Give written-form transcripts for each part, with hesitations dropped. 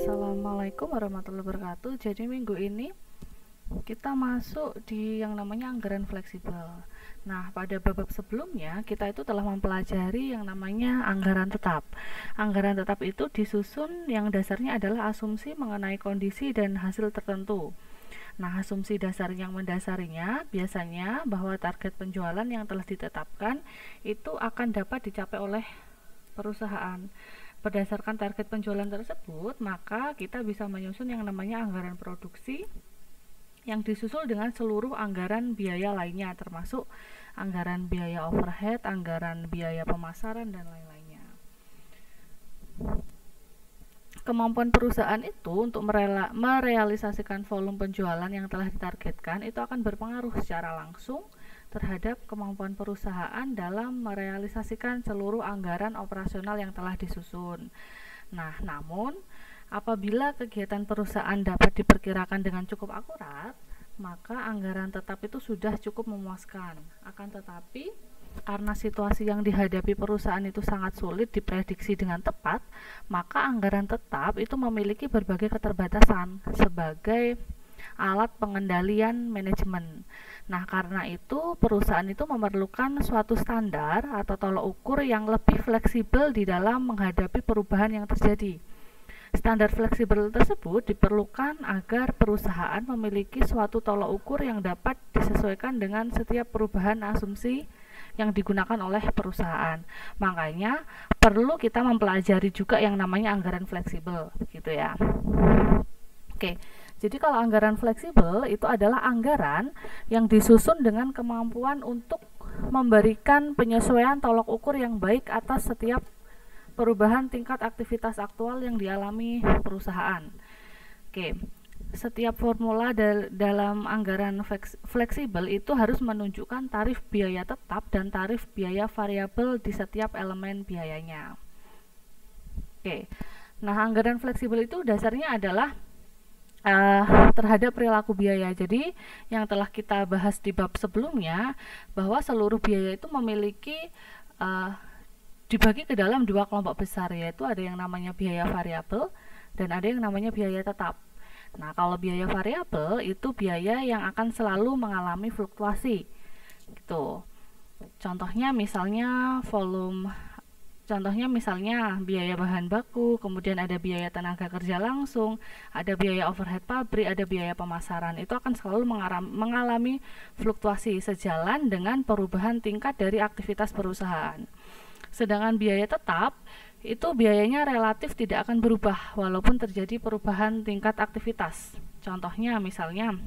Assalamualaikum warahmatullahi wabarakatuh. Jadi minggu ini kita masuk di yang namanya anggaran fleksibel. Nah, pada bab sebelumnya kita itu telah mempelajari yang namanya anggaran tetap. Anggaran tetap itu disusun yang dasarnya adalah asumsi mengenai kondisi dan hasil tertentu. Nah, asumsi dasar yang mendasarinya biasanya bahwa target penjualan yang telah ditetapkan itu akan dapat dicapai oleh perusahaan. Berdasarkan target penjualan tersebut, maka kita bisa menyusun yang namanya anggaran produksi yang disusul dengan seluruh anggaran biaya lainnya, termasuk anggaran biaya overhead, anggaran biaya pemasaran, dan lain-lainnya. Kemampuan perusahaan itu untuk merealisasikan volume penjualan yang telah ditargetkan itu akan berpengaruh secara langsung terhadap kemampuan perusahaan dalam merealisasikan seluruh anggaran operasional yang telah disusun. Nah, namun apabila kegiatan perusahaan dapat diperkirakan dengan cukup akurat, maka anggaran tetap itu sudah cukup memuaskan. Akan tetapi, karena situasi yang dihadapi perusahaan itu sangat sulit diprediksi dengan tepat, maka anggaran tetap itu memiliki berbagai keterbatasan sebagai alat pengendalian manajemen. Nah, karena itu perusahaan itu memerlukan suatu standar atau tolok ukur yang lebih fleksibel di dalam menghadapi perubahan yang terjadi. Standar fleksibel tersebut diperlukan agar perusahaan memiliki suatu tolok ukur yang dapat disesuaikan dengan setiap perubahan asumsi yang digunakan oleh perusahaan. Makanya perlu kita mempelajari juga yang namanya anggaran fleksibel, gitu ya. Oke. Jadi kalau anggaran fleksibel itu adalah anggaran yang disusun dengan kemampuan untuk memberikan penyesuaian tolok ukur yang baik atas setiap perubahan tingkat aktivitas aktual yang dialami perusahaan. Oke, setiap formula dalam anggaran fleksibel itu harus menunjukkan tarif biaya tetap dan tarif biaya variabel di setiap elemen biayanya. Oke, nah anggaran fleksibel itu dasarnya adalah terhadap perilaku biaya. Jadi yang telah kita bahas di bab sebelumnya bahwa seluruh biaya itu memiliki dibagi ke dalam dua kelompok besar, yaitu ada yang namanya biaya variabel dan ada yang namanya biaya tetap. Nah, kalau biaya variabel itu biaya yang akan selalu mengalami fluktuasi. Gitu. Contohnya misalnya biaya bahan baku, kemudian ada biaya tenaga kerja langsung, ada biaya overhead pabrik, ada biaya pemasaran. Itu akan selalu mengalami fluktuasi sejalan dengan perubahan tingkat dari aktivitas perusahaan. Sedangkan biaya tetap, itu biayanya relatif tidak akan berubah walaupun terjadi perubahan tingkat aktivitas. Contohnya misalnya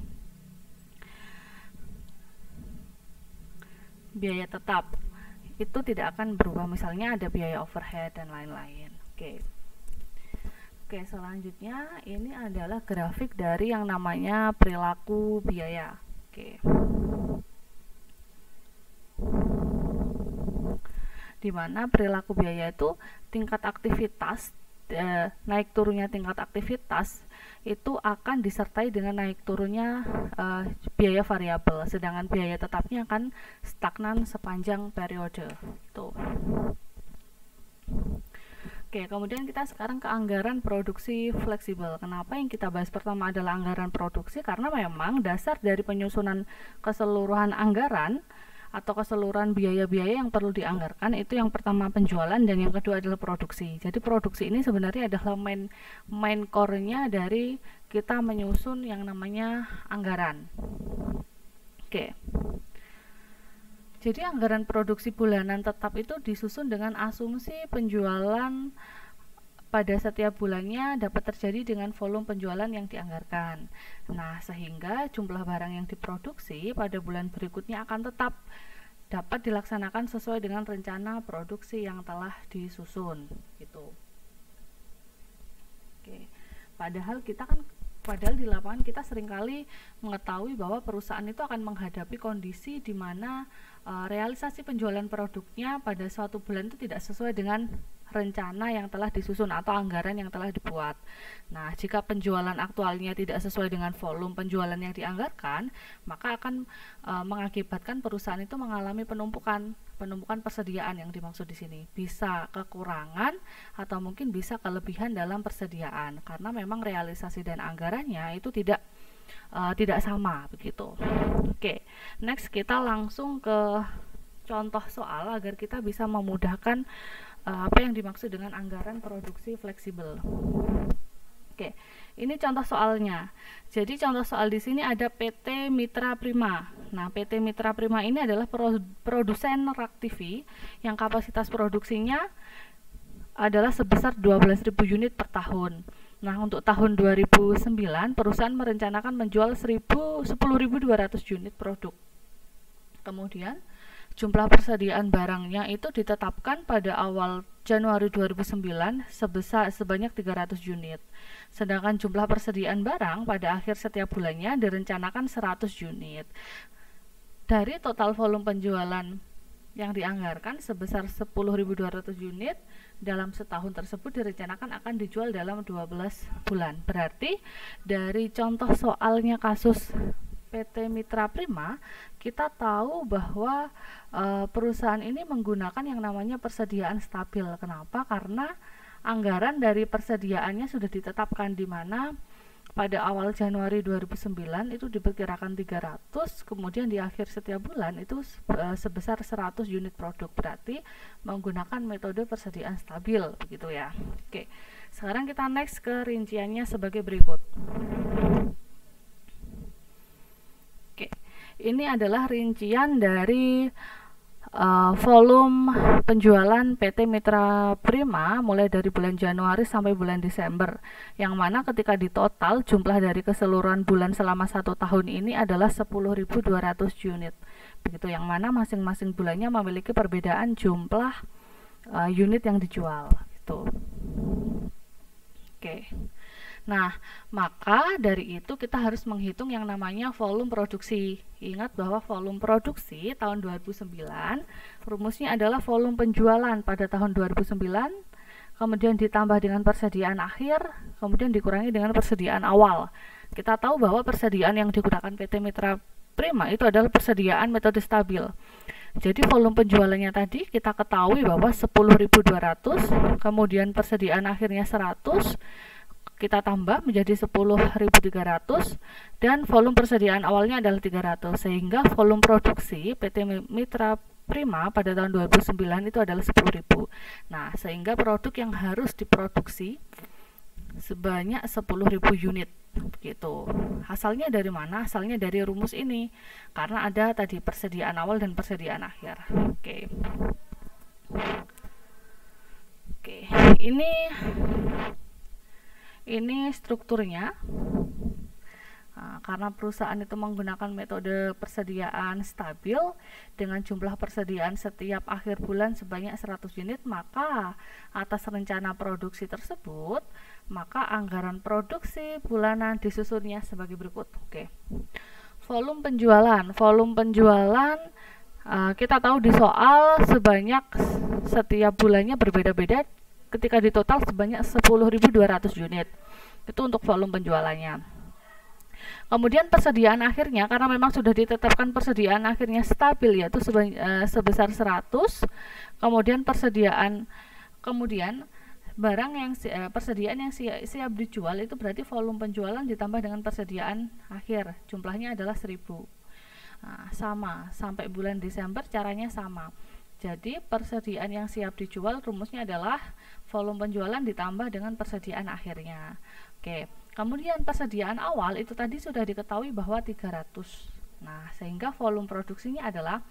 biaya tetap itu tidak akan berubah, misalnya ada biaya overhead dan lain-lain. Oke, selanjutnya ini adalah grafik dari yang namanya perilaku biaya. Di mana perilaku biaya itu tingkat aktivitas, naik turunnya tingkat aktivitas itu akan disertai dengan naik turunnya biaya variabel, sedangkan biaya tetapnya akan stagnan sepanjang periode. Tuh. Oke, kemudian kita sekarang ke anggaran produksi fleksibel. Kenapa yang kita bahas pertama adalah anggaran produksi? Karena memang dasar dari penyusunan keseluruhan anggaran atau keseluruhan biaya-biaya yang perlu dianggarkan itu yang pertama penjualan dan yang kedua adalah produksi. Jadi produksi ini sebenarnya adalah main core-nya dari kita menyusun yang namanya anggaran. Oke. Jadi anggaran produksi bulanan tetap itu disusun dengan asumsi penjualan pada setiap bulannya dapat terjadi dengan volume penjualan yang dianggarkan. Nah, sehingga jumlah barang yang diproduksi pada bulan berikutnya akan tetap dapat dilaksanakan sesuai dengan rencana produksi yang telah disusun. Gitu. Oke. Padahal di lapangan kita seringkali mengetahui bahwa perusahaan itu akan menghadapi kondisi di mana realisasi penjualan produknya pada suatu bulan itu tidak sesuai dengan rencana yang telah disusun atau anggaran yang telah dibuat. Nah, jika penjualan aktualnya tidak sesuai dengan volume penjualan yang dianggarkan, maka akan mengakibatkan perusahaan itu mengalami penumpukan persediaan yang dimaksud di sini. Bisa kekurangan atau mungkin bisa kelebihan dalam persediaan karena memang realisasi dan anggarannya itu tidak sama begitu. Oke, next kita langsung ke contoh soal agar kita bisa memudahkan apa yang dimaksud dengan anggaran produksi fleksibel. Oke, ini contoh soalnya. Jadi contoh soal di sini ada PT Mitra Prima. Nah, PT Mitra Prima ini adalah produsen rak TV yang kapasitas produksinya adalah sebesar 12.000 unit per tahun. Nah, untuk tahun 2009 perusahaan merencanakan menjual 10.200 unit produk. Kemudian jumlah persediaan barangnya itu ditetapkan pada awal Januari 2009 sebanyak 300 unit. Sedangkan jumlah persediaan barang pada akhir setiap bulannya direncanakan 100 unit. Dari total volume penjualan yang dianggarkan sebesar 10.200 unit dalam setahun tersebut direncanakan akan dijual dalam 12 bulan. Berarti dari contoh soalnya kasus PT Mitra Prima, kita tahu bahwa perusahaan ini menggunakan yang namanya persediaan stabil. Kenapa? Karena anggaran dari persediaannya sudah ditetapkan, di mana pada awal Januari 2009 itu diperkirakan 300, kemudian di akhir setiap bulan itu sebesar 100 unit produk. Berarti menggunakan metode persediaan stabil, begitu ya. Oke, sekarang kita next ke rinciannya sebagai berikut. Ini adalah rincian dari volume penjualan PT Mitra Prima mulai dari bulan Januari sampai bulan Desember, yang mana ketika ditotal jumlah dari keseluruhan bulan selama 1 tahun ini adalah 10.200 unit. Begitu, yang mana masing-masing bulannya memiliki perbedaan jumlah unit yang dijual. Gitu. Oke. Nah, maka dari itu kita harus menghitung yang namanya volume produksi. Ingat bahwa volume produksi tahun 2009 rumusnya adalah volume penjualan pada tahun 2009, kemudian ditambah dengan persediaan akhir, kemudian dikurangi dengan persediaan awal. Kita tahu bahwa persediaan yang digunakan PT Mitra Prima itu adalah persediaan metode stabil. Jadi volume penjualannya tadi kita ketahui bahwa 10.200, kemudian persediaan akhirnya 100, kita tambah menjadi 10.300 dan volume persediaan awalnya adalah 300, sehingga volume produksi PT Mitra Prima pada tahun 2009 itu adalah 10.000. Nah, sehingga produk yang harus diproduksi sebanyak 10.000 unit. Begitu. Asalnya dari mana? Asalnya dari rumus ini, karena ada tadi persediaan awal dan persediaan akhir. Oke. Ini strukturnya. Nah, karena perusahaan itu menggunakan metode persediaan stabil dengan jumlah persediaan setiap akhir bulan sebanyak 100 unit, maka atas rencana produksi tersebut, maka anggaran produksi bulanan disusunnya sebagai berikut. Oke. Volume penjualan kita tahu di soal sebanyak setiap bulannya berbeda-beda, ketika ditotal sebanyak 10.200 unit. Itu untuk volume penjualannya. Kemudian persediaan akhirnya, karena memang sudah ditetapkan persediaan akhirnya stabil, yaitu sebesar 100. Kemudian barang yang persediaan yang siap dijual itu berarti volume penjualan ditambah dengan persediaan akhir, jumlahnya adalah 1.000. Nah, sama sampai bulan Desember caranya sama. Jadi persediaan yang siap dijual rumusnya adalah volume penjualan ditambah dengan persediaan akhirnya. Oke, kemudian persediaan awal itu tadi sudah diketahui bahwa 300. Nah, sehingga volume produksinya adalah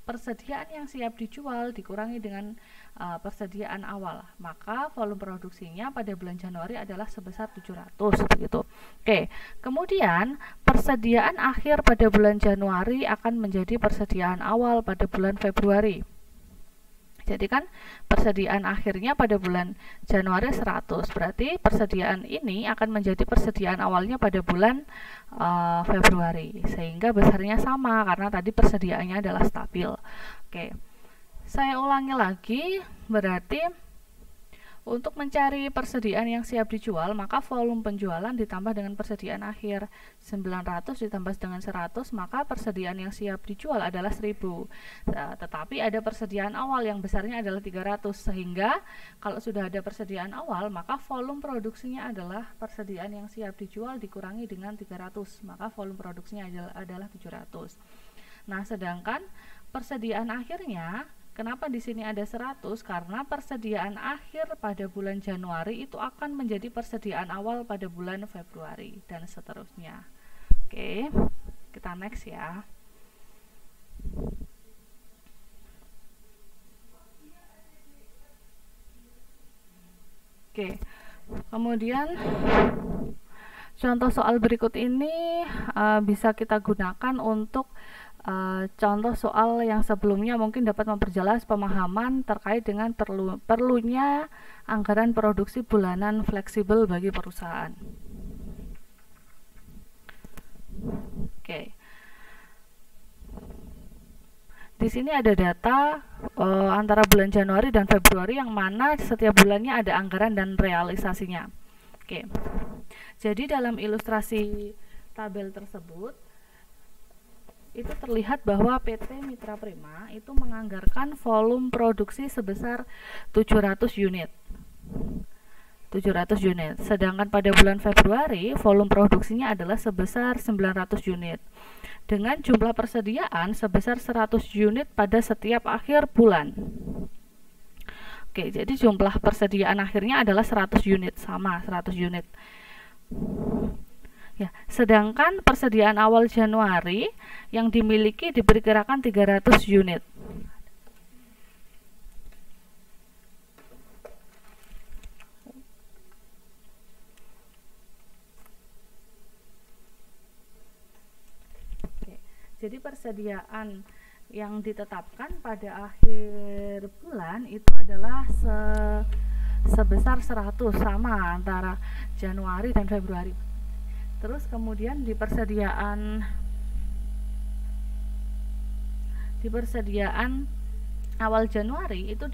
persediaan yang siap dijual dikurangi dengan persediaan awal. Maka volume produksinya pada bulan Januari adalah sebesar 700 begitu. Oke, kemudian persediaan akhir pada bulan Januari akan menjadi persediaan awal pada bulan Februari. Jadi kan persediaan akhirnya pada bulan Januari 100, berarti persediaan ini akan menjadi persediaan awalnya pada bulan Februari, sehingga besarnya sama karena tadi persediaannya adalah stabil. Oke, saya ulangi lagi, berarti Untuk mencari persediaan yang siap dijual, maka volume penjualan ditambah dengan persediaan akhir. 900 ditambah dengan 100, maka persediaan yang siap dijual adalah 1000. Tetapi ada persediaan awal yang besarnya adalah 300, sehingga kalau sudah ada persediaan awal, maka volume produksinya adalah persediaan yang siap dijual dikurangi dengan 300, maka volume produksinya adalah 700. Nah, sedangkan persediaan akhirnya, kenapa di sini ada 100? Karena persediaan akhir pada bulan Januari itu akan menjadi persediaan awal pada bulan Februari dan seterusnya. Oke, kita next ya. Oke, kemudian contoh soal berikut ini bisa kita gunakan untuk contoh soal yang sebelumnya mungkin dapat memperjelas pemahaman terkait dengan perlunya anggaran produksi bulanan fleksibel bagi perusahaan. Oke. Di sini ada data antara bulan Januari dan Februari yang mana setiap bulannya ada anggaran dan realisasinya. Oke. Jadi dalam ilustrasi tabel tersebut itu terlihat bahwa PT Mitra Prima itu menganggarkan volume produksi sebesar 700 unit. 700 unit. Sedangkan pada bulan Februari volume produksinya adalah sebesar 900 unit. Dengan jumlah persediaan sebesar 100 unit pada setiap akhir bulan. Oke, jadi jumlah persediaan akhirnya adalah 100 unit, sama 100 unit. Ya, sedangkan persediaan awal Januari yang dimiliki diperkirakan 300 unit. Oke, jadi persediaan yang ditetapkan pada akhir bulan itu adalah sebesar 100, sama antara Januari dan Februari. Terus kemudian di persediaan awal Januari itu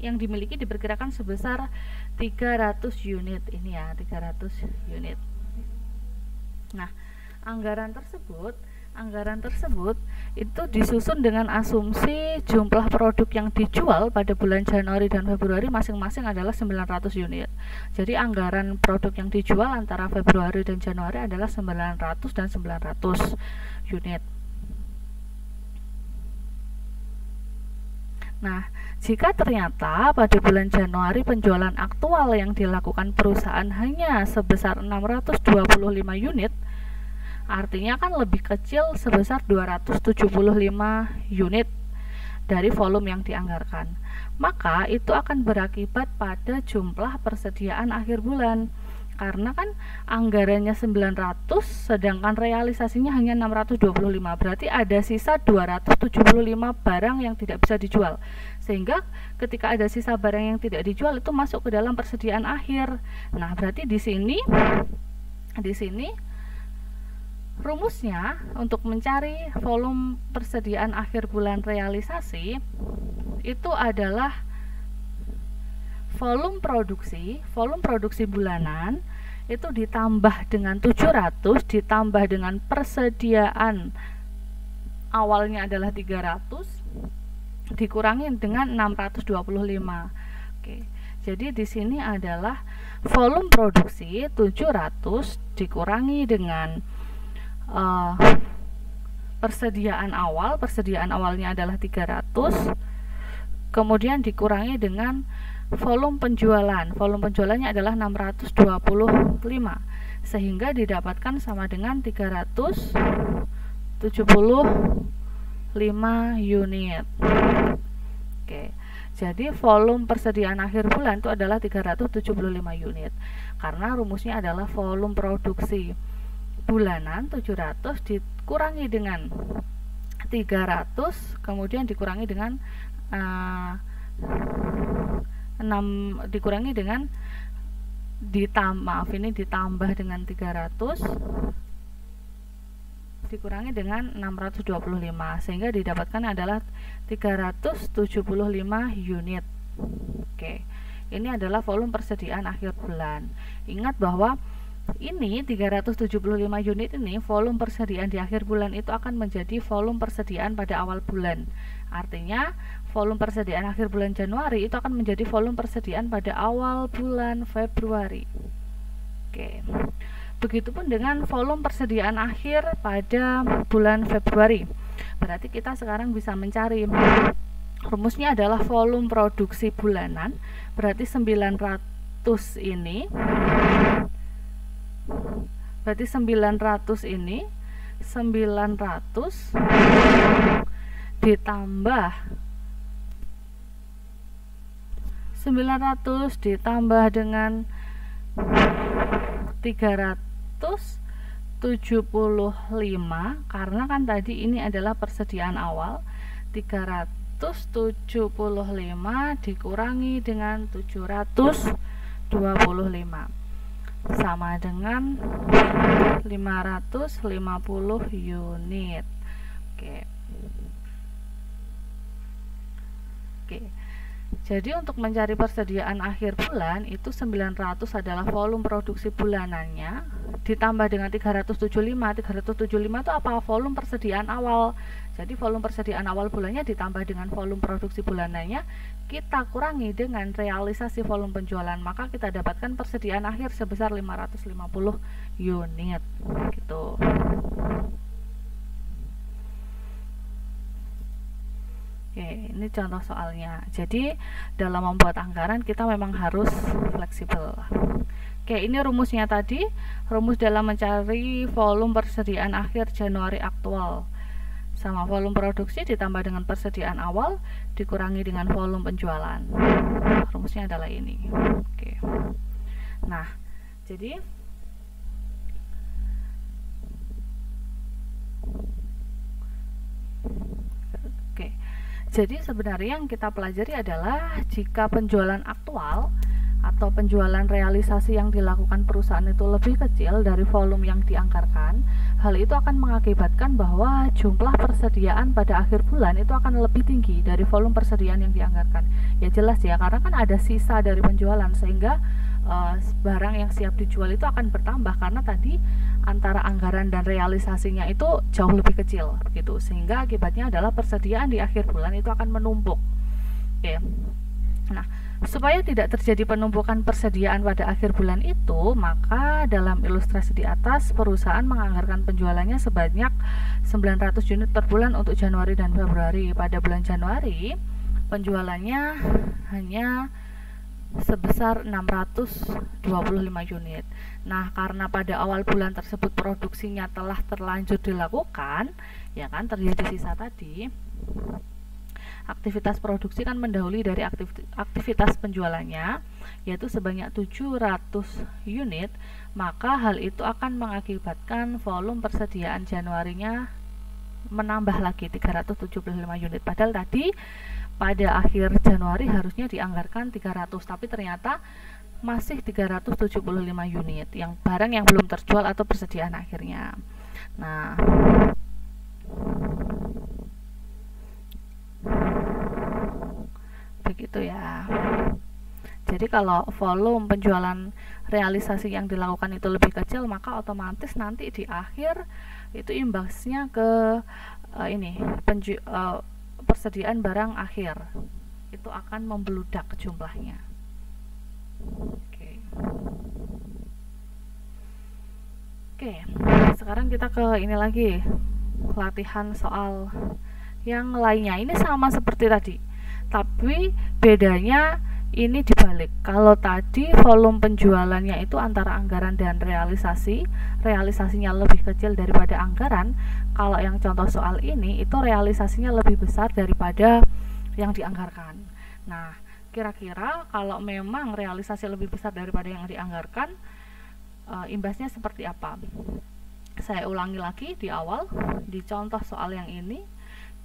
yang dimiliki diperkirakan sebesar 300 unit. Ini ya, 300 unit. Nah, anggaran tersebut itu disusun dengan asumsi jumlah produk yang dijual pada bulan Januari dan Februari masing-masing adalah 900 unit. Jadi anggaran produk yang dijual antara Februari dan Januari adalah 900 dan 900 unit. Nah, jika ternyata pada bulan Januari penjualan aktual yang dilakukan perusahaan hanya sebesar 625 unit, artinya kan lebih kecil sebesar 275 unit dari volume yang dianggarkan. Maka itu akan berakibat pada jumlah persediaan akhir bulan. Karena kan anggarannya 900 sedangkan realisasinya hanya 625. Berarti ada sisa 275 barang yang tidak bisa dijual. Sehingga ketika ada sisa barang yang tidak dijual itu masuk ke dalam persediaan akhir. Nah, berarti di sini rumusnya untuk mencari volume persediaan akhir bulan realisasi itu adalah volume produksi bulanan itu ditambah dengan 700 ditambah dengan persediaan awalnya adalah 300 dikurangi dengan 625. Oke. Jadi di sini adalah volume produksi 700 dikurangi dengan persediaan awalnya adalah 300, kemudian dikurangi dengan volume penjualannya adalah 625, sehingga didapatkan sama dengan 375 unit. Oke, jadi volume persediaan akhir bulan itu adalah 375 unit, karena rumusnya adalah volume produksi bulanan 700 dikurangi dengan 300 kemudian dikurangi dengan ditambah dengan 300 dikurangi dengan 625 sehingga didapatkan adalah 375 unit. Oke. Ini adalah volume persediaan akhir bulan. Ingat bahwa ini 375 unit ini volume persediaan di akhir bulan itu akan menjadi volume persediaan pada awal bulan. Artinya volume persediaan akhir bulan Januari itu akan menjadi volume persediaan pada awal bulan Februari. Oke. Begitupun dengan volume persediaan akhir pada bulan Februari. Berarti kita sekarang bisa mencari, rumusnya adalah volume produksi bulanan. Berarti 900 ini, berarti 900 ini 900 ditambah 900 ditambah dengan 375, karena kan tadi ini adalah persediaan awal. 375 dikurangi dengan 725 sama dengan 550 unit. Oke. Jadi untuk mencari persediaan akhir bulan itu 900 adalah volume produksi bulanannya ditambah dengan 375. 375 itu apa? Volume persediaan awal. Jadi volume persediaan awal bulannya ditambah dengan volume produksi bulanannya, kita kurangi dengan realisasi volume penjualan, maka kita dapatkan persediaan akhir sebesar 550 unit gitu. Oke, ini contoh soalnya. Jadi dalam membuat anggaran kita memang harus fleksibel. Oke, ini rumusnya tadi. Rumus dalam mencari volume persediaan akhir Januari aktual sama volume produksi ditambah dengan persediaan awal dikurangi dengan volume penjualan. Rumusnya adalah ini. Oke. Nah, jadi Jadi sebenarnya yang kita pelajari adalah jika penjualan aktual atau penjualan realisasi yang dilakukan perusahaan itu lebih kecil dari volume yang dianggarkan, hal itu akan mengakibatkan bahwa jumlah persediaan pada akhir bulan itu akan lebih tinggi dari volume persediaan yang dianggarkan. Ya jelas ya, karena kan ada sisa dari penjualan sehingga barang yang siap dijual itu akan bertambah karena tadi antara anggaran dan realisasinya itu jauh lebih kecil gitu, sehingga akibatnya adalah persediaan di akhir bulan itu akan menumpuk. Oke. Nah, supaya tidak terjadi penumpukan persediaan pada akhir bulan itu, maka dalam ilustrasi di atas perusahaan menganggarkan penjualannya sebanyak 900 unit per bulan untuk Januari dan Februari. Pada bulan Januari penjualannya hanya sebesar 625 unit. Nah, karena pada awal bulan tersebut produksinya telah terlanjur dilakukan, ya kan, terjadi sisa tadi. Aktivitas produksi kan mendahului dari aktivitas penjualannya, yaitu sebanyak 700 unit, maka hal itu akan mengakibatkan volume persediaan Januarinya menambah lagi 375 unit. Padahal tadi pada akhir Januari harusnya dianggarkan 300, tapi ternyata masih 375 unit yang barang yang belum terjual atau persediaan akhirnya. Nah, begitu ya. Jadi kalau volume penjualan realisasi yang dilakukan itu lebih kecil, maka otomatis nanti di akhir itu imbasnya ke persediaan barang akhir itu akan membludak jumlahnya. Oke, sekarang kita ke ini lagi, latihan soal yang lainnya. Ini sama seperti tadi, tapi bedanya ini dibalik. Kalau tadi volume penjualannya itu antara anggaran dan realisasinya lebih kecil daripada anggaran. Kalau yang contoh soal ini itu realisasinya lebih besar daripada yang dianggarkan. Nah, kira-kira kalau memang realisasi lebih besar daripada yang dianggarkan, imbasnya seperti apa? Saya ulangi lagi di awal, di contoh soal yang ini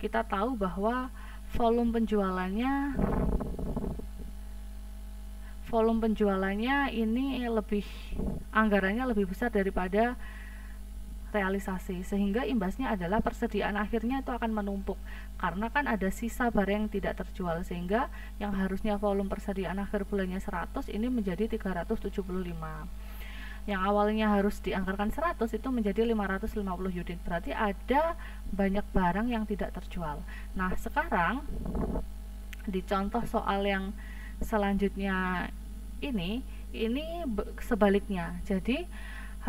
kita tahu bahwa volume penjualannya ini anggarannya lebih besar daripada realisasi, sehingga imbasnya adalah persediaan akhirnya itu akan menumpuk karena kan ada sisa barang yang tidak terjual, sehingga yang harusnya volume persediaan akhir bulannya 100 ini menjadi 375. Yang awalnya harus dianggarkan 100 itu menjadi 550 unit. Berarti ada banyak barang yang tidak terjual. Nah, sekarang di contoh soal yang selanjutnya ini sebaliknya. Jadi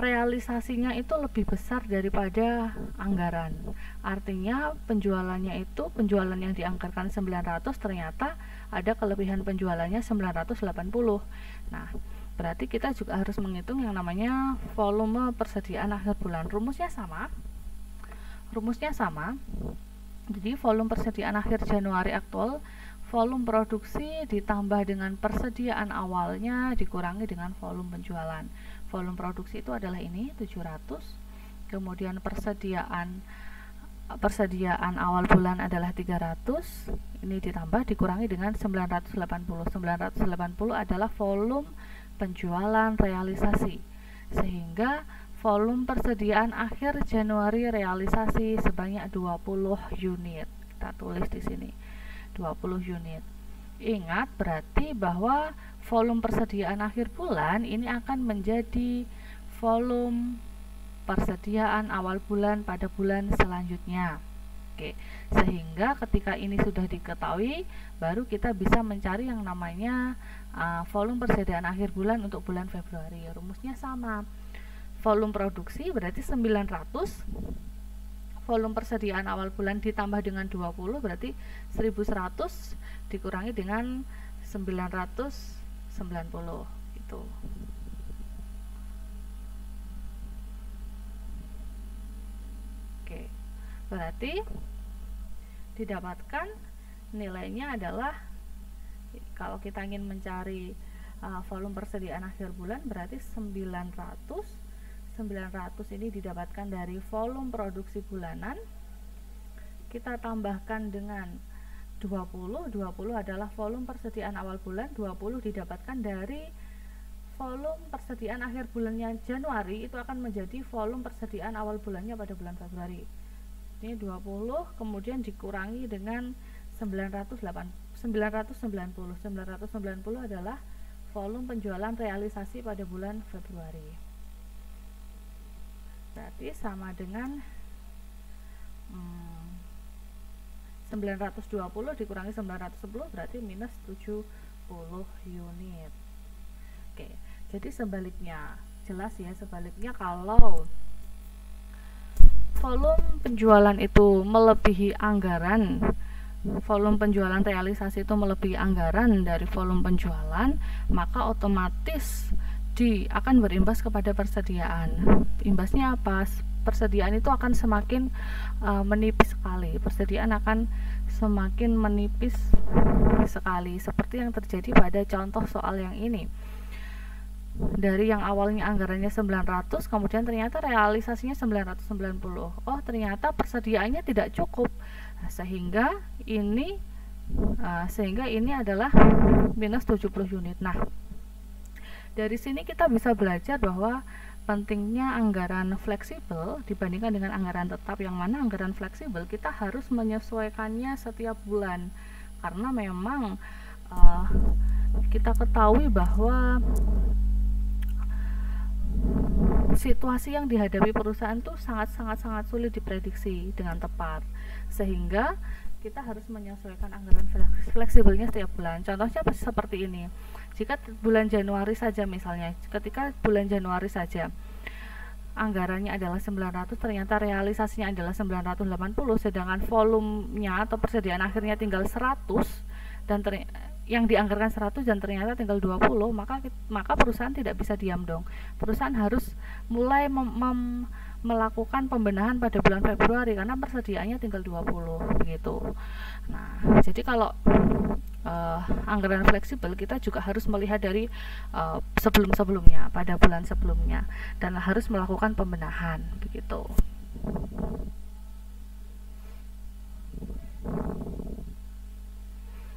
realisasinya itu lebih besar daripada anggaran. Artinya penjualan yang dianggarkan 900 ternyata ada kelebihan penjualannya 980. Nah, berarti kita juga harus menghitung yang namanya volume persediaan akhir bulan. Rumusnya sama. Jadi volume persediaan akhir Januari aktual, volume produksi ditambah dengan persediaan awalnya dikurangi dengan volume penjualan. Volume produksi itu adalah ini 700. Kemudian persediaan awal bulan adalah 300. Ini ditambah dikurangi dengan 980. 980 adalah volume penjualan realisasi, sehingga volume persediaan akhir Januari realisasi sebanyak 20 unit. Kita tulis di sini 20 unit. Ingat berarti bahwa volume persediaan akhir bulan ini akan menjadi volume persediaan awal bulan pada bulan selanjutnya. Oke, sehingga ketika ini sudah diketahui, baru kita bisa mencari yang namanya volume persediaan akhir bulan untuk bulan Februari. Rumusnya sama. Volume produksi berarti 900, volume persediaan awal bulan ditambah dengan 20 berarti 1100 dikurangi dengan 990 gitu. Oke, berarti didapatkan nilainya adalah, kalau kita ingin mencari volume persediaan akhir bulan berarti 900 ini didapatkan dari volume produksi bulanan, kita tambahkan dengan 20 adalah volume persediaan awal bulan, 20 didapatkan dari volume persediaan akhir bulannya Januari, itu akan menjadi volume persediaan awal bulannya pada bulan Februari. Ini 20 kemudian dikurangi dengan 990 adalah volume penjualan realisasi pada bulan Februari. Berarti sama dengan 920 dikurangi 910 berarti minus 70 unit. Oke, jadi sebaliknya, jelas ya, sebaliknya kalau volume penjualan itu melebihi anggaran, volume penjualan realisasi itu melebihi anggaran dari volume penjualan, maka otomatis akan berimbas kepada persediaan. Imbasnya apa? Persediaan itu akan semakin menipis sekali. Persediaan akan semakin menipis sekali, seperti yang terjadi pada contoh soal yang ini. Dari yang awalnya anggarannya 900, kemudian ternyata realisasinya 990. Oh, ternyata persediaannya tidak cukup, sehingga ini adalah minus 70 unit. Nah, dari sini kita bisa belajar bahwa pentingnya anggaran fleksibel dibandingkan dengan anggaran tetap, yang mana anggaran fleksibel kita harus menyesuaikannya setiap bulan, karena memang kita ketahui bahwa situasi yang dihadapi perusahaan itu sangat sulit diprediksi dengan tepat, sehingga kita harus menyesuaikan anggaran fleksibelnya setiap bulan. Contohnya seperti ini. Jika bulan Januari saja misalnya, ketika bulan Januari saja anggarannya adalah 900, ternyata realisasinya adalah 980, sedangkan volumenya atau persediaan akhirnya tinggal 100 dan yang dianggarkan 100 dan ternyata tinggal 20, maka perusahaan tidak bisa diam dong. Perusahaan harus mulai melakukan pembenahan pada bulan Februari karena persediaannya tinggal 20 begitu. Nah, jadi kalau anggaran fleksibel kita juga harus melihat dari sebelum-sebelumnya, pada bulan sebelumnya, dan harus melakukan pembenahan begitu.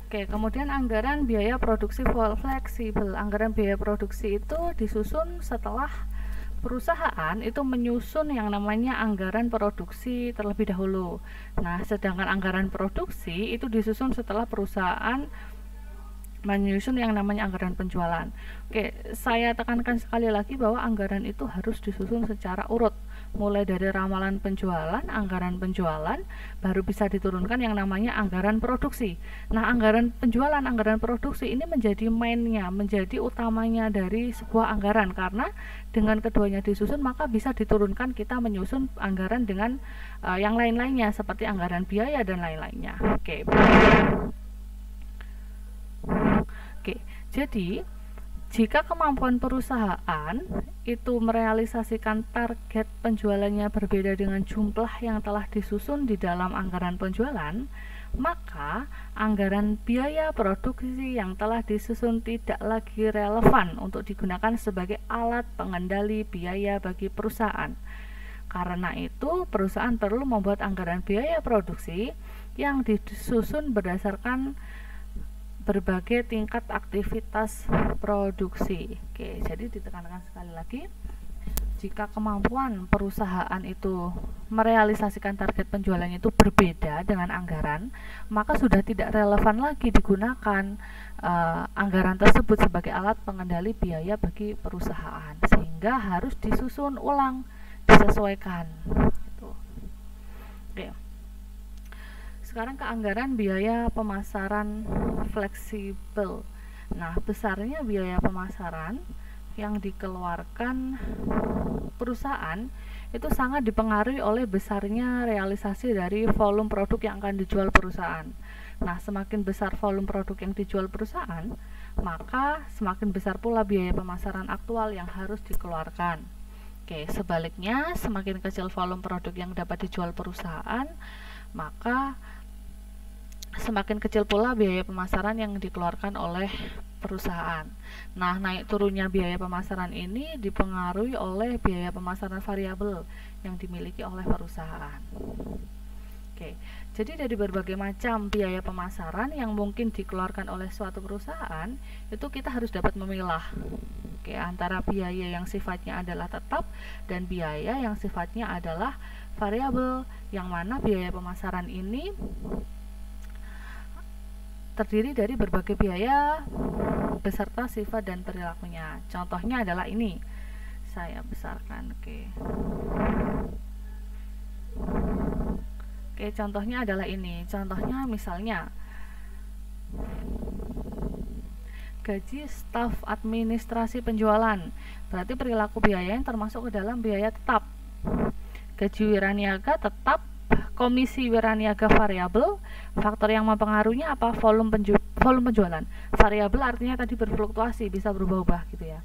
Oke, kemudian anggaran biaya produksi fleksibel. Anggaran biaya produksi itu disusun setelah perusahaan itu menyusun yang namanya anggaran produksi terlebih dahulu. Nah, sedangkan anggaran produksi itu disusun setelah perusahaan menyusun yang namanya anggaran penjualan. Oke, saya tekankan sekali lagi bahwa anggaran itu harus disusun secara urut, mulai dari ramalan penjualan, anggaran penjualan, baru bisa diturunkan yang namanya anggaran produksi. Nah, anggaran penjualan, anggaran produksi ini menjadi mainnya, menjadi utamanya dari sebuah anggaran, karena dengan keduanya disusun maka bisa diturunkan kita menyusun anggaran dengan yang lain-lainnya seperti anggaran biaya dan lain-lainnya. Oke. Jadi jika kemampuan perusahaan itu merealisasikan target penjualannya berbeda dengan jumlah yang telah disusun di dalam anggaran penjualan, maka anggaran biaya produksi yang telah disusun tidak lagi relevan untuk digunakan sebagai alat pengendali biaya bagi perusahaan. Karena itu, perusahaan perlu membuat anggaran biaya produksi yang disusun berdasarkan berbagai tingkat aktivitas produksi. Oke, jadi ditekankan sekali lagi, jika kemampuan perusahaan itu merealisasikan target penjualannya itu berbeda dengan anggaran, maka sudah tidak relevan lagi digunakan anggaran tersebut sebagai alat pengendali biaya bagi perusahaan, sehingga harus disusun ulang, disesuaikan. Gitu. Oke. Sekarang ke anggaran biaya pemasaran fleksibel. Nah, besarnya biaya pemasaran yang dikeluarkan perusahaan itu sangat dipengaruhi oleh besarnya realisasi dari volume produk yang akan dijual perusahaan. Nah, semakin besar volume produk yang dijual perusahaan, maka semakin besar pula biaya pemasaran aktual yang harus dikeluarkan. Oke, sebaliknya, semakin kecil volume produk yang dapat dijual perusahaan, maka semakin kecil pula biaya pemasaran yang dikeluarkan oleh perusahaan. Nah, naik turunnya biaya pemasaran ini dipengaruhi oleh biaya pemasaran variabel yang dimiliki oleh perusahaan. Oke, jadi dari berbagai macam biaya pemasaran yang mungkin dikeluarkan oleh suatu perusahaan, itu kita harus dapat memilah antara biaya yang sifatnya adalah tetap dan biaya yang sifatnya adalah variabel, yang mana biaya pemasaran ini terdiri dari berbagai biaya beserta sifat dan perilakunya. Contohnya adalah ini. Saya besarkan. Oke, contohnya adalah ini. Contohnya misalnya gaji staf administrasi penjualan. Berarti perilaku biaya yang termasuk ke dalam biaya tetap. Gaji wiraniaga tetap, komisi wiraniaga variabel. Faktor yang mempengaruhinya apa? Volume penjualan. Variabel artinya tadi berfluktuasi, bisa berubah-ubah gitu ya.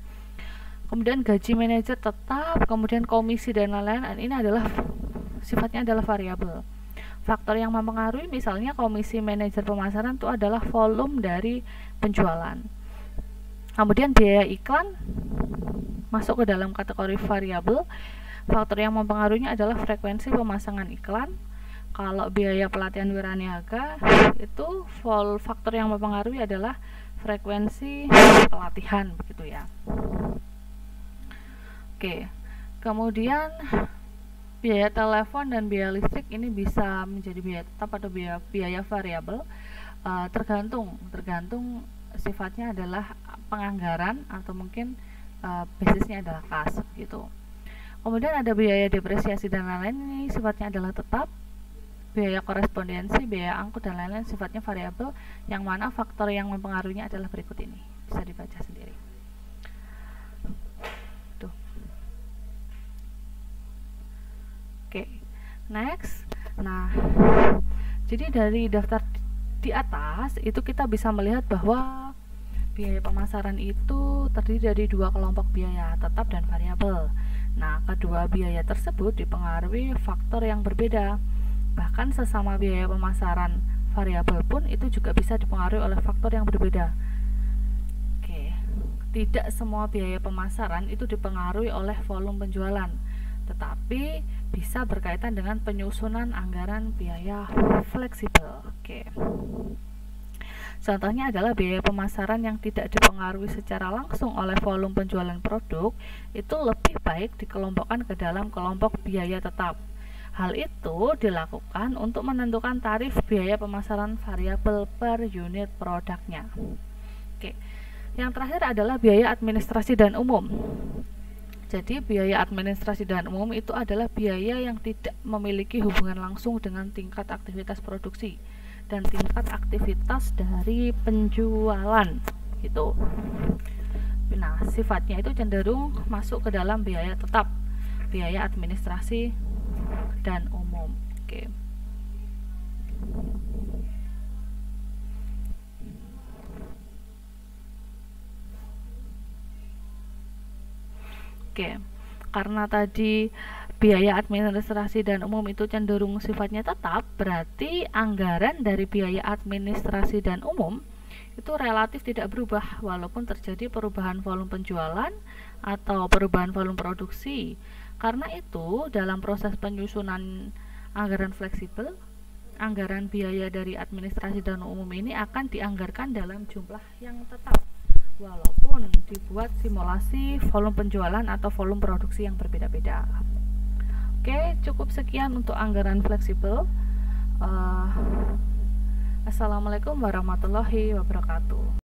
Kemudian gaji manajer tetap, kemudian komisi dan lain-lain, ini adalah sifatnya adalah variabel. Faktor yang mempengaruhi misalnya komisi manajer pemasaran itu adalah volume dari penjualan. Kemudian biaya iklan masuk ke dalam kategori variabel. Faktor yang mempengaruhinya adalah frekuensi pemasangan iklan. Kalau biaya pelatihan wiraniaga itu faktor yang mempengaruhi adalah frekuensi pelatihan, begitu ya. Oke, kemudian biaya telepon dan biaya listrik ini bisa menjadi biaya tetap atau biaya variabel, tergantung sifatnya adalah penganggaran atau mungkin basisnya adalah kas gitu. Kemudian ada biaya depresiasi dan lain-lain, ini sifatnya adalah tetap. Biaya korespondensi, biaya angkut dan lain-lain sifatnya variabel, yang mana faktor yang mempengaruhinya adalah berikut ini. Bisa dibaca sendiri. Tuh. Oke, next. Nah, jadi dari daftar di atas itu kita bisa melihat bahwa biaya pemasaran itu terdiri dari dua kelompok biaya, tetap dan variabel. Nah, kedua biaya tersebut dipengaruhi faktor yang berbeda. Bahkan sesama biaya pemasaran variabel pun itu juga bisa dipengaruhi oleh faktor yang berbeda. Oke, tidak semua biaya pemasaran itu dipengaruhi oleh volume penjualan, tetapi bisa berkaitan dengan penyusunan anggaran biaya fleksibel. Oke. Contohnya adalah biaya pemasaran yang tidak dipengaruhi secara langsung oleh volume penjualan produk, itu lebih baik dikelompokkan ke dalam kelompok biaya tetap. Hal itu dilakukan untuk menentukan tarif biaya pemasaran variabel per unit produknya. Oke. Yang terakhir adalah biaya administrasi dan umum. Jadi biaya administrasi dan umum itu adalah biaya yang tidak memiliki hubungan langsung dengan tingkat aktivitas produksi dan tingkat aktivitas dari penjualan gitu. Nah, sifatnya itu cenderung masuk ke dalam biaya tetap, biaya administrasi dan umum. Oke. Oke. Karena tadi biaya administrasi dan umum itu cenderung sifatnya tetap, berarti anggaran dari biaya administrasi dan umum itu relatif tidak berubah walaupun terjadi perubahan volume penjualan atau perubahan volume produksi. Karena itu, dalam proses penyusunan anggaran fleksibel, anggaran biaya dari administrasi dan umum ini akan dianggarkan dalam jumlah yang tetap walaupun dibuat simulasi volume penjualan atau volume produksi yang berbeda-beda. Oke, cukup sekian untuk anggaran fleksibel. Assalamualaikum warahmatullahi wabarakatuh.